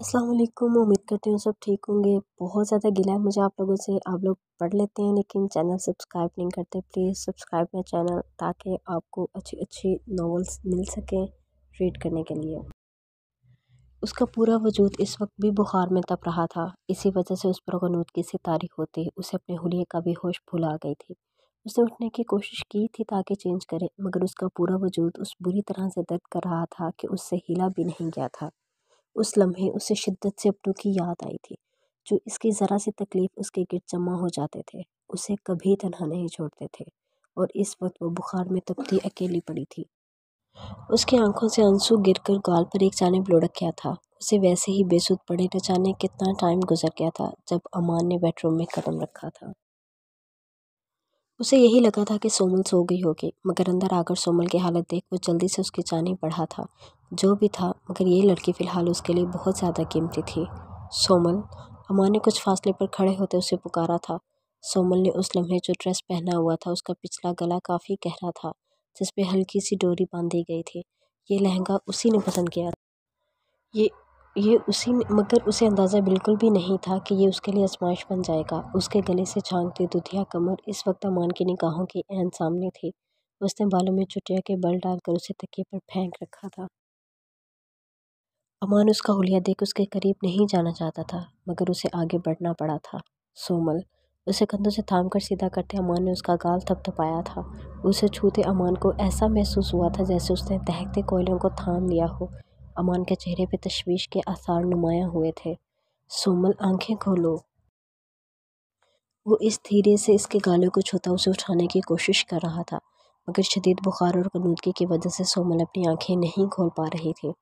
अस्सलाम वालेकुम। उम्मीद करती हूँ सब ठीक होंगे। बहुत ज़्यादा गिला है मुझे आप लोगों से। आप लोग पढ़ लेते हैं लेकिन चैनल सब्सक्राइब नहीं करते। प्लीज़ सब्सक्राइब माई चैनल ताकि आपको अच्छी अच्छी नॉवेल्स मिल सकें रीड करने के लिए। उसका पूरा वजूद इस वक्त भी बुखार में तप रहा था। इसी वजह से उस पर गनूदगी से तारीख होती उसे अपने हुलिये का भी होश भुला गई थी। उसने उठने की कोशिश की थी ताकि चेंज करे, मगर उसका पूरा वजूद उस बुरी तरह से दर्द कर रहा था कि उससे हिला भी नहीं गया था। उस लम्हे उसे शिद्दत से अपनों की याद आई थी, जो इसकी ज़रा सी तकलीफ़ उसके गिर्द जमा हो जाते थे, उसे कभी तन्हा नहीं छोड़ते थे। और इस वक्त वो बुखार में तपती अकेली पड़ी थी। उसकी आंखों से आंसू गिरकर गाल पर एक जानिब लुढ़क गया था। उसे वैसे ही बेसुध पड़े न जाने कितना टाइम गुजर गया था जब अमान ने बेडरूम में कदम रखा था। उसे यही लगा था कि सोमल सो गई होगी, मगर अंदर आकर सोमल की हालत देख वो जल्दी से उसकी जानिब बढ़ा था। जो भी था, मगर ये लड़की फ़िलहाल उसके लिए बहुत ज़्यादा कीमती थी। सोमल, अमान ने कुछ फासले पर खड़े होते उसे पुकारा था। सोमल ने उस लम्हे जो ड्रेस पहना हुआ था उसका पिछला गला काफ़ी गहरा था, जिस पे हल्की सी डोरी बांधी गई थी। ये लहंगा उसी ने पसंद किया। ये ये उसी ने, मगर उसे अंदाज़ा बिल्कुल भी नहीं था कि ये उसके लिए आजमाइश बन जाएगा। उसके गले से झांकती दुधिया कमर इस वक्त अमान की निगाहों के ऐन सामने थी। उसने बालों में चुटिया के बल डालकर उसे तकिए पर फेंक रखा था। अमान उसका हुलिया देख उसके करीब नहीं जाना चाहता था, मगर उसे आगे बढ़ना पड़ा था। सोमल, उसे कंधों से थाम कर सीधा करते अमान ने उसका गाल थपथपाया था। उसे छूते अमान को ऐसा महसूस हुआ था जैसे उसने दहकते कोयलों को थाम लिया हो। अमान के चेहरे पे तशवीश के आसार नुमायां हुए थे। सोमल, आंखें खोलो। वो इस धीरे से इसके गालों को छूता उसे उठाने की कोशिश कर रहा था, मगर शदीद बुखार और गनूदगी की वजह से सोमल अपनी आंखें नहीं खोल पा रही थी।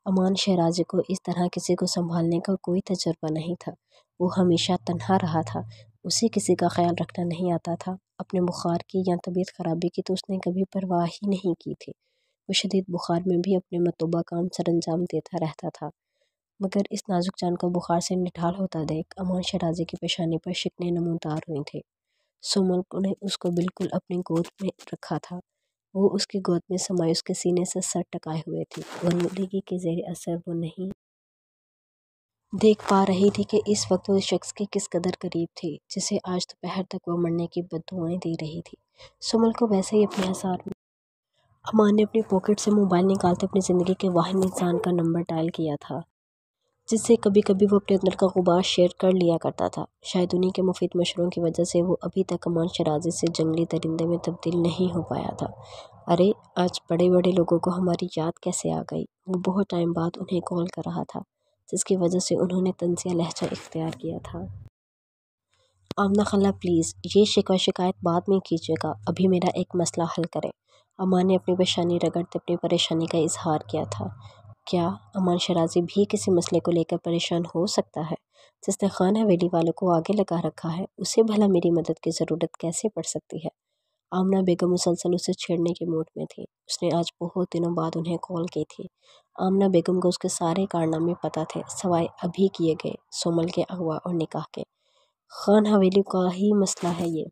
अमान शहराजी को इस तरह किसी को संभालने का कोई तजर्बा नहीं था। वो हमेशा तन्हा रहा था। उसे किसी का ख्याल रखना नहीं आता था। अपने बुखार की या तबीयत ख़राबी की तो उसने कभी परवाह ही नहीं की थी। वो शदीद बुखार में भी अपने मतलूबा काम सरअंजाम देता रहता था। मगर इस नाजुक जान को बुखार से निढाल होता देख अमान शहराजी की पेशानी पर शिकने नमूदार हुई थे। सोमल ने उसको बिल्कुल अपनी गोद में रखा था। वो उसकी गोद में समाई उसके सीने से सर टकाए हुए थी। गनूदगी के ज़ेर असर वो नहीं देख पा रही थी कि इस वक्त वो इस शख्स के किस कदर करीब थी, जिसे आज दोपहर तक वो मरने की बद्दुआएं दे रही थी। सोमल को वैसे ही अपने आसार में अमान ने अपनी पॉकेट से मोबाइल निकालते अपनी ज़िंदगी के वाहिद इंसान का नंबर डायल किया था, जिससे कभी कभी वो अपने अंदर का गुबार शेयर कर लिया करता था। शायद उन्हीं के मुफीद मशवरों की वजह से वो अभी तक अमान शराजी से जंगली दरिंदे में तब्दील नहीं हो पाया था। अरे, आज बड़े बड़े लोगों को हमारी याद कैसे आ गई। वो बहुत टाइम बाद उन्हें कॉल कर रहा था, जिसकी वजह से उन्होंने तंजिया लहजा इख्तियार किया था। आमना खला, प्लीज़ ये शिकवा शिकायत बाद में कीजिएगा, अभी मेरा एक मसला हल करें। अमान ने अपनी पेशानी रगड़ते अपनी परेशानी का इजहार किया था। क्या अमान शराजी भी किसी मसले को लेकर परेशान हो सकता है? जिसने खान हवेली वालों को आगे लगा रखा है, उसे भला मेरी मदद की ज़रूरत कैसे पड़ सकती है? आमना बेगम मुसलसल उसे छेड़ने के मूड में थी। उसने आज बहुत दिनों बाद उन्हें कॉल की थी। आमना बेगम को उसके सारे कारनामे पता थे, सवाए अभी किए गए सोमल के अगवा और निकाह के। खान हवेली का ही मसला है ये।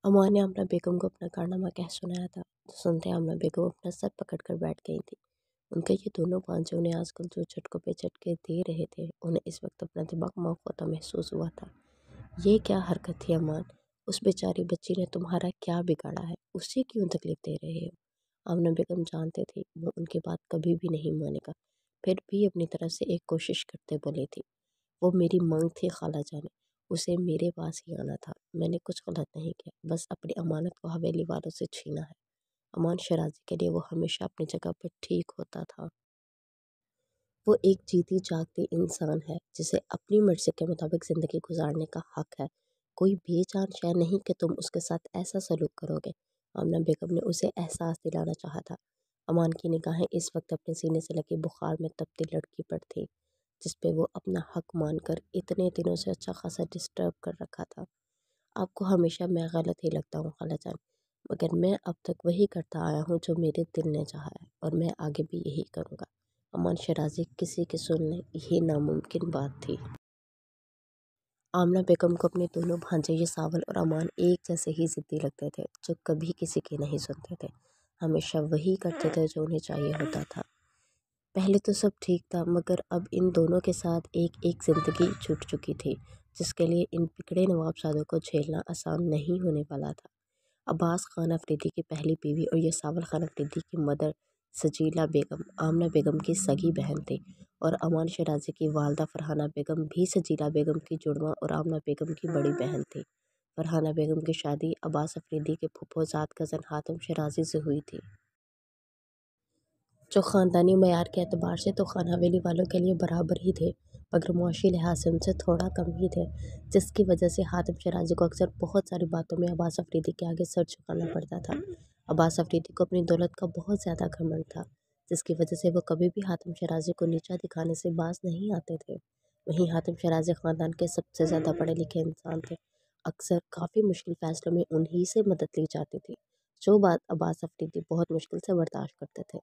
अमान ने आमना बेगम को अपना कारनामा कह सुनाया था। तो सुनते आमना बेगम अपना सर पकड़ कर बैठ गई थी। उनके ये दोनों पांचे उन्हें आजकल जो झटकों पे झटके दे रहे थे, उन्हें इस वक्त अपना दिमाग माफ होता महसूस हुआ था। ये क्या हरकत थी अमान? उस बेचारी बच्ची ने तुम्हारा क्या बिगाड़ा है? उसे क्यों तकलीफ दे रहे हो? आमना बेगम जानते थे वो उनकी बात कभी भी नहीं मानेगा, फिर भी अपनी तरफ से एक कोशिश करते बोली थी। वो मेरी मांग थी खाला जाने, उसे मेरे पास ही आना था। मैंने कुछ गलत नहीं किया, बस अपनी अमानत को हवेली वालों से छीना है। अमान शराजी के लिए वो हमेशा अपनी जगह पर ठीक होता था। वो एक जीती जागती इंसान है जिसे अपनी मर्जी के मुताबिक ज़िंदगी गुजारने का हक है। कोई बेजान शय नहीं कि तुम उसके साथ ऐसा सलूक करोगे। आमना बेगम ने उसे एहसास दिलाना चाहा था। अमान की निगाहें इस वक्त अपने सीने से लगी बुखार में तपती लड़की पर थी, जिस पे वो अपना हक मानकर इतने दिनों से अच्छा खासा डिस्टर्ब कर रखा था। आपको हमेशा मैं गलत ही लगता हूँ खाला जान, मगर मैं अब तक वही करता आया हूँ जो मेरे दिल ने चाहा है, और मैं आगे भी यही करूँगा। अमान शराजी किसी की सुनने ये नामुमकिन बात थी। आमना बेगम को अपने दोनों भांजे यसावल और अमान एक जैसे ही ज़िद्दी लगते थे, जो कभी किसी की नहीं सुनते थे। हमेशा वही करते थे जो उन्हें चाहिए होता था। پہلے تو سب ٹھیک تھا، مگر اب ان دونوں کے ساتھ ایک ایک زندگی چھوٹ چکی تھی جس کے لیے ان بگڑے نواب شادوں کو جھیلنا آسان نہیں ہونے والا تھا۔ عباس خان افریدی کی پہلی بیوی اور یساول خان افریدی کی مدر سجیلا بیگم آمنہ بیگم کی سگی بہن تھی، اور امان شیرازی کی والدہ فرحانہ بیگم بھی سجیلا بیگم کی جڑواں اور آمنہ بیگم کی بڑی بہن تھی۔ فرحانہ بیگم کی شادی عباس افریدی کے پھپھو زاد کزن حاتم شیرازی سے ہوئی تھی، جو خاندانی معیار کے اعتبار سے تو خان حویلی والوں کے لیے برابر ہی تھے، مگر معاشی لحاظ سے ان سے تھوڑا کم ہی تھے، جس کی وجہ سے حاتم شیرازی کو اکثر بہت ساری باتوں میں عباس افریدی کے آگے سر جھکانا پڑتا تھا۔ عباس افریدی کو اپنی دولت کا بہت زیادہ گھمنڈ تھا، جس کی وجہ سے وہ کبھی بھی حاتم شیرازی کو نیچا دکھانے سے باز نہیں آتے تھے۔ وہیں حاتم شیرازی خاندان کے سب سے زیادہ پڑھے لکھے انسان تھے، اکثر کافی مشکل فیصلوں میں انہی سے مدد لی جاتی تھی، جو بات عباس افریدی بہت مشکل سے برداشت کرتے تھے،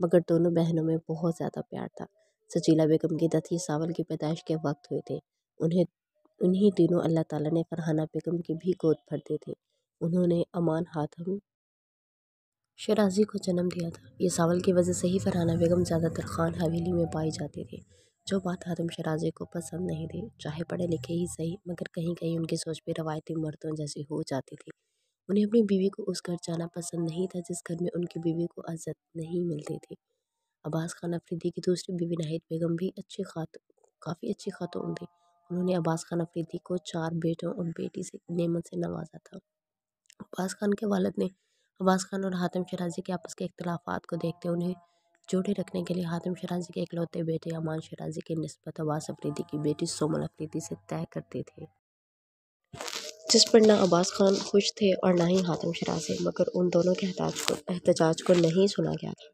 مگر دونوں بہنوں میں بہت زیادہ پیار تھا۔ سجیلا بیگم کی دت یساول کی پیدائش کے وقت ہوئے تھے، انہی دنوں اللہ تعالیٰ نے فرحانہ بیگم کی بھی گود بھر دی تھی۔ انہوں نے امان حاتم شیرازی کو جنم دیا تھا۔ یساول کی وجہ سے ہی فرحانہ بیگم زیادہ تر خان حویلی میں پائی جاتی تھی، جو بات حاتم شیرازی کو پسند نہیں تھی، چاہے پڑھے لکھے ہی صحیح، مگر کہیں کہیں ان کی سوچ بھی روایتی مردوں جیسی ہو جاتی تھی۔ انہیں اپنی بیوی کو اس گھر جانا پسند نہیں تھا جس گھر میں ان کی بیوی کو عزت نہیں ملتی تھی۔ عباس خان افریدی کی دوسری بیوی ناہید بیگم بھی کافی اچھی خاتون تھی۔ انہوں نے عباس خان افریدی کو 4 بیٹوں اور بیٹی سے نعمت سے نوازا تھا۔ عباس خان کے والد نے عباس خان اور حاتم شیرازی کے آپس کے اختلافات کو دیکھتے انہیں جوڑے رکھنے کے لیے حاتم شیرازی کے اکلوتے بیٹے امان شیرازی کی نسبت عباس افریدی کی بیٹی سومل افریدی سے طے کرتے تھے، جس پر نہ عباس خان خوش تھے اور نہ ہی حاتم شیرازی، مگر ان دونوں کے احتجاج کو نہیں سنا گیا تھا۔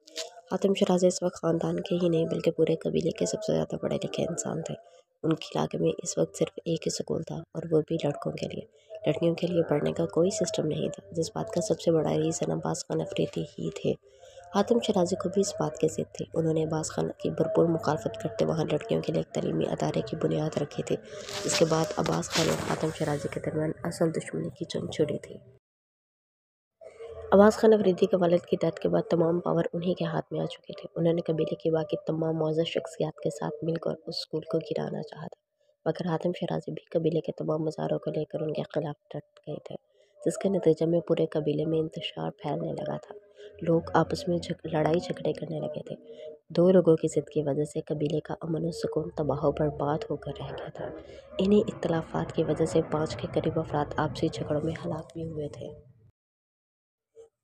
حاتم شیرازی اس وقت خاندان کے ہی نہیں بلکہ پورے قبیلے کے سب سے زیادہ پڑھے لکھے انسان تھے۔ ان کے علاقے میں اس وقت صرف ایک ہی سکول تھا، اور وہ بھی لڑکوں کے لیے۔ لڑکیوں کے لیے پڑھنے کا کوئی سسٹم نہیں تھا، جس بات کا سب سے بڑا ریزن عباس خان افریدی ہی تھے۔ حاتم شیرازی کو بھی اس بات کی ضد تھی۔ انہوں نے عباس خان کی بھرپور مخالفت کرتے وہاں لڑکیوں کے لیے ایک تعلیمی ادارے کی بنیاد رکھی تھی، جس کے بعد عباس خان اور حاتم شیرازی کے درمیان اصل دشمنی کی جنگ چھڑی تھی۔ عباس خان افریدی کے والد کی ڈیتھ کے بعد تمام پاور انہی کے ہاتھ میں آ چکے تھے۔ انہوں نے قبیلے کی باقی تمام معزز شخصیات کے ساتھ مل کر اس اسکول کو گرانا چاہا تھا، مگر حاتم شیرازی بھی قبیلے کے تمام مزاروں کو لے کر ان کے خلاف ڈٹ گئے تھے، جس کے نتیجے میں پورے قبیلے میں انتشار پھیلنے لگا تھا۔ لوگ آپس میں لڑائی جھگڑے کرنے لگے تھے۔ 2 لوگوں کی ضد کی وجہ سے قبیلے کا امن و سکون تباہ و برباد ہو کر رہ گیا تھا۔ انہی اختلافات کی وجہ سے 5 کے قریب افراد آپسی جھگڑوں میں ہلاک بھی ہوئے تھے،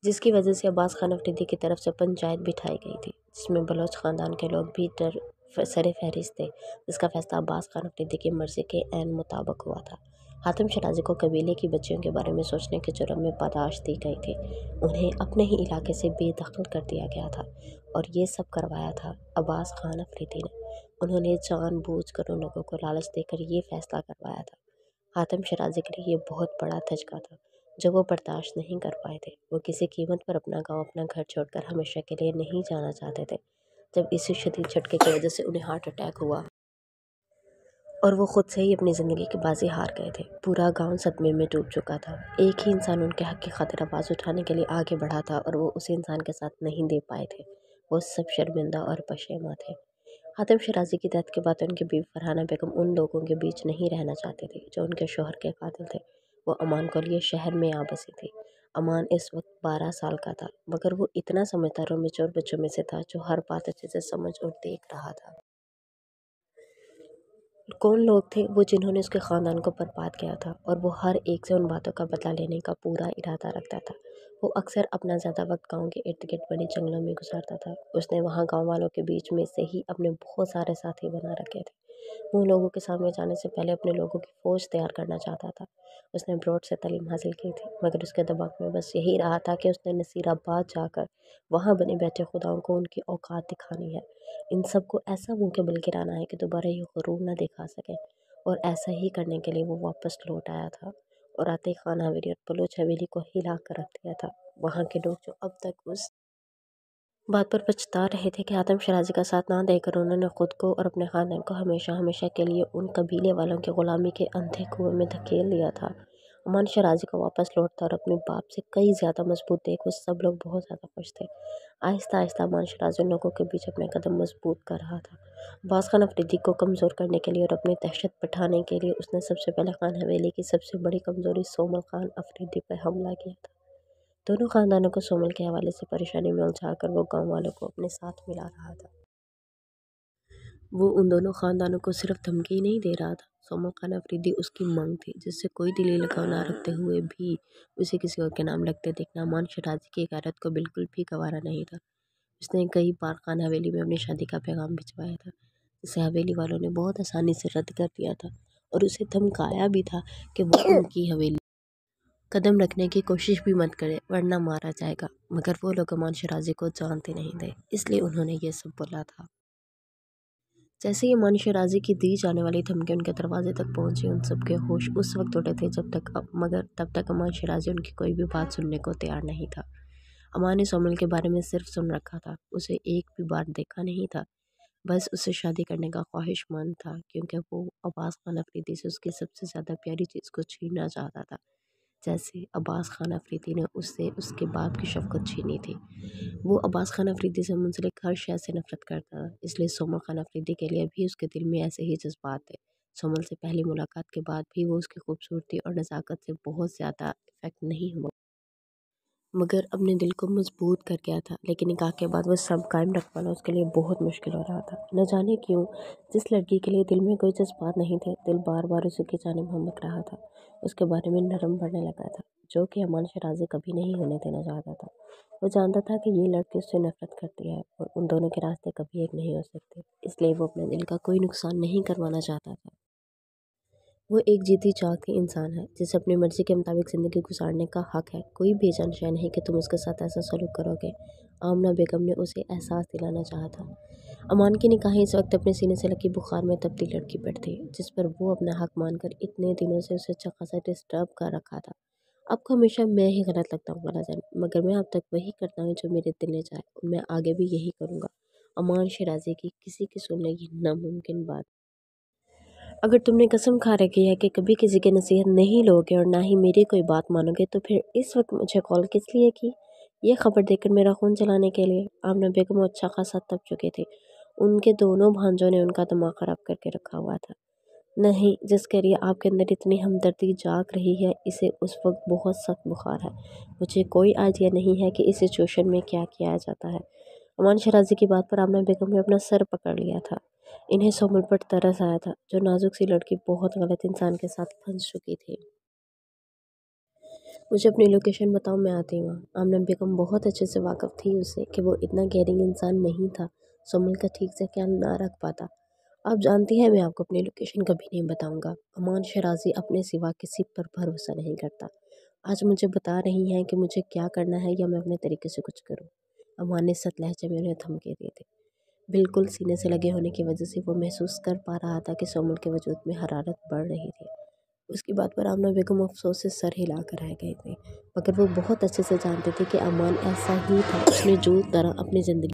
جس کی وجہ سے عباس خان افریدی کی طرف سے پنچایت بٹھائی گئی تھی، جس میں بلوچ خاندان کے لوگ بھی سر فہرست تھے، جس کا فیصلہ عباس خان افریدی کی مرضی کے عین مطابق ہوا تھا۔ حاتم شیرازی کو قبیلے کی بچیوں کے بارے میں سوچنے کے جرم میں پاداش دی گئی تھی۔ انہیں اپنے ہی علاقے سے بے دخل کر دیا گیا تھا، اور یہ سب کروایا تھا عباس خان افریدی نے۔ انہوں نے جان بوجھ کر ان لوگوں کو لالچ دے کر یہ فیصلہ کروایا تھا۔ حاتم شیرازی کے لیے یہ بہت بڑا دھچکا تھا، جو وہ برداشت نہیں کر پائے تھے۔ وہ کسی قیمت پر اپنا گاؤں اپنا گھر چھوڑ کر ہمیشہ کے لیے نہیں جانا چاہتے تھے۔ جب اسی شدید جھٹکے کی وجہ سے انہیں ہارٹ اٹیک ہوا اور وہ خود سے ہی اپنی زندگی کی بازی ہار گئے تھے، پورا گاؤں صدمے میں ڈوب چکا تھا۔ ایک ہی انسان ان کے حق کی خاطر آواز اٹھانے کے لیے آگے بڑھا تھا، اور وہ اسی انسان کے ساتھ نہیں دے پائے تھے۔ وہ سب شرمندہ اور پشیماں تھے۔ حاتم شیرازی کی ڈیتھ کے بعد ان کی بیوی فرحانہ بیگم ان لوگوں کے بیچ نہیں رہنا چاہتی تھی جو ان کے شوہر کے قاتل تھے۔ وہ امان کو لیے شہر میں آ بسی تھی۔ امان اس وقت 12 سال کا تھا، مگر وہ اتنا سمجھدار اور میچور بچوں میں سے تھا جو ہر بات اچھے سے سمجھ اور دیکھ رہا تھا۔ کون لوگ تھے وہ جنہوں نے اس کے خاندان کو برباد کیا تھا، اور وہ ہر ایک سے ان باتوں کا بدلہ لینے کا پورا ارادہ رکھتا تھا۔ وہ اکثر اپنا زیادہ وقت گاؤں کے ارد گرد بڑے جنگلوں میں گزارتا تھا۔ اس نے وہاں گاؤں والوں کے بیچ میں سے ہی اپنے بہت سارے ساتھی بنا رکھے تھے۔ وہ ان لوگوں کے سامنے جانے سے پہلے اپنے لوگوں کی فوج تیار کرنا چاہتا تھا۔ اس نے بروڈ سے تعلیم حاصل کی تھی، مگر اس کے دماغ میں بس یہی رہا تھا کہ اس نے نصیر آباد جا کر وہاں بنے بیٹھے خداؤں کو ان کی اوقات دکھانی ہے، ان سب کو ایسا منہ کے بل گرانا ہے کہ دوبارہ یہ غرور نہ دکھا سکے۔ اور ایسا ہی کرنے کے لیے وہ واپس لوٹ آیا تھا، اور آتے ہی خان حویلی اور بلوچ حویلی کو ہلا کر رکھ دیا تھا۔ وہاں کے لوگ جو اب تک اس بات پر پچھتا رہے تھے کہ حاتم شیرازی کا ساتھ نہ دے کر انہوں نے خود کو اور اپنے خاندان کو ہمیشہ ہمیشہ کے لیے ان قبیلے والوں کی غلامی کے اندھے کنویں میں دھکیل دیا تھا، अमान शराजी का वापस लौटता और अपने बाप से कई ज़्यादा मजबूत देख वो सब लोग बहुत ज़्यादा खुश थे। आहिस्ता आहिस्ता अमान शराजी उन लोगों के बीच अपने कदम मजबूत कर रहा था। अब्बास खान अफरीदी को कमज़ोर करने के लिए और अपनी दहशत बढ़ाने के लिए उसने सबसे पहले खान हवेली की सबसे बड़ी कमज़ोरी सोमल खान अफरीदी पर हमला किया था। दोनों खानदानों को सोमल के हवाले से परेशानी में उलझाकर वो गाँव वालों को अपने साथ मिला रहा था। वो उन दोनों ख़ानदानों को सिर्फ धमकी ही नहीं दे रहा था, सोमल खान अफरीदी उसकी मांग थी, जिससे कोई दिली लगाव ना रखते हुए भी उसे किसी और के नाम लगते देखना अमान शराजी की गैरत को बिल्कुल भी गवारा नहीं था। उसने कई बार खान हवेली में अपनी शादी का पैगाम भिजवाया था, जिसे हवेली वालों ने बहुत आसानी से रद्द कर दिया था और उसे धमकाया भी था कि वो उनकी हवेली कदम रखने की कोशिश भी मत करे वरना मारा जाएगा। मगर वो लोग अमान शराजी को जानते नहीं थे, इसलिए उन्होंने ये सब बोला था। जैसे ही अमान शराजी की दी जाने वाली धमकी उनके दरवाजे तक पहुंची, उन सबके होश उस वक्त उड़े थे मगर तब तक अमान शराजी उनकी कोई भी बात सुनने को तैयार नहीं था। अमान ने सोमल के बारे में सिर्फ सुन रखा था, उसे एक भी बार देखा नहीं था। बस उसे शादी करने का ख्वाहिशमंद था, क्योंकि वो अब्बास खान अफरीदी से उसकी सबसे ज़्यादा प्यारी चीज़ को छीनना चाहता था, जैसे अब्बास खान अफरीदी ने उससे उसके बाप की शफ़क़त छीनी थी। वो अब्बास खान अफरीदी से मुंसलिक हर शय से नफरत करता था, इसलिए सोमल खान अफरीदी के लिए भी उसके दिल में ऐसे ही जज्बात थे। सोमल से पहली मुलाकात के बाद भी वो उसकी खूबसूरती और नज़ाकत से बहुत ज़्यादा इफ़ेक्ट नहीं हुआ, मगर अपने दिल को मजबूत कर गया था। लेकिन निकाह के बाद वो सब कायम रख पाना उसके लिए बहुत मुश्किल हो रहा था। न जाने क्यों, जिस लड़की के लिए दिल में कोई जज्बात नहीं थे, दिल बार बार उसी की जानिब भटक रहा था, उसके बारे में नरम पड़ने लगा था, जो कि अमान शराजी कभी नहीं होने देना चाहता था। वो जानता था कि ये लड़की उससे नफरत करती है और उन दोनों के रास्ते कभी एक नहीं हो सकते, इसलिए वो अपने दिल का कोई नुकसान नहीं करवाना चाहता था। वो एक जीती जागती इंसान है, जिसे अपनी मर्जी के मुताबिक ज़िंदगी गुजारने का हक है। कोई बेजान शय नहीं कि तुम उसके साथ ऐसा सलूक करोगे। आमना बेगम ने उसे एहसास दिलाना चाहा था। अमान की निगाहें इस वक्त अपने सीने से लगी बुखार में तब्दील लड़की पर थी, जिस पर वो अपना हक मानकर इतने दिनों से उसे अच्छा खासा डिस्टर्ब कर रखा था। आपको हमेशा मैं ही गलत लगता हूँ खालाजान, मगर मैं अब तक वही करता हूँ जो मेरे दिल ने चाहे और मैं आगे भी यही करूँगा। अमान शराजी की किसी की सुनने की नामुमकिन बात। अगर तुमने कसम खा रखी है कि कभी किसी की नसीहत नहीं लोगे और ना ही मेरी कोई बात मानोगे, तो फिर इस वक्त मुझे कॉल किस लिए की? ये खबर देकर मेरा खून जलाने के लिए? आमना बेगम अच्छा खासा तप चुके थे। उनके दोनों भांजों ने उनका दिमाग ख़राब करके रखा हुआ था। नहीं, जिसके लिए आपके अंदर इतनी हमदर्दी जाग रही है, इसे उस वक्त बहुत सख्त बुखार है। मुझे कोई आइडिया नहीं है कि इस सिचुएशन में क्या किया जाता है। अमान शराजी की बात पर आमना बेगम ने अपना सर पकड़ लिया था। इन्हें सोमल पर तरस आया था, जो नाजुक सी लड़की बहुत गलत इंसान के साथ फंस चुकी थी। मुझे अपनी लोकेशन बताओ, मैं आती हूँ। आमना बेगम बहुत अच्छे से वाकिफ थी उससे कि वो इतना गैरिंग इंसान नहीं था, सोमल का ठीक से ख्याल ना रख पाता। आप जानती हैं मैं आपको अपनी लोकेशन कभी नहीं बताऊंगा। अमान शराजी अपने सिवा किसी पर भरोसा नहीं करता। आज मुझे बता रही हैं कि मुझे क्या करना है या मैं अपने तरीके से कुछ करूं। अमान ने सख्त लहजे में उन्हें धमकी दी थी। बिल्कुल सीने से लगे होने की वजह से वो महसूस कर पा रहा था कि सोमल के वजूद में हरारत बढ़ रही थी। उसकी बात पर आमना बेगम अफसोस से सर हिला कर रह गई थी, मगर वो बहुत अच्छे से जानती थी कि अमान ऐसा ही था। उसने जो तरह अपनी ज़िंदगी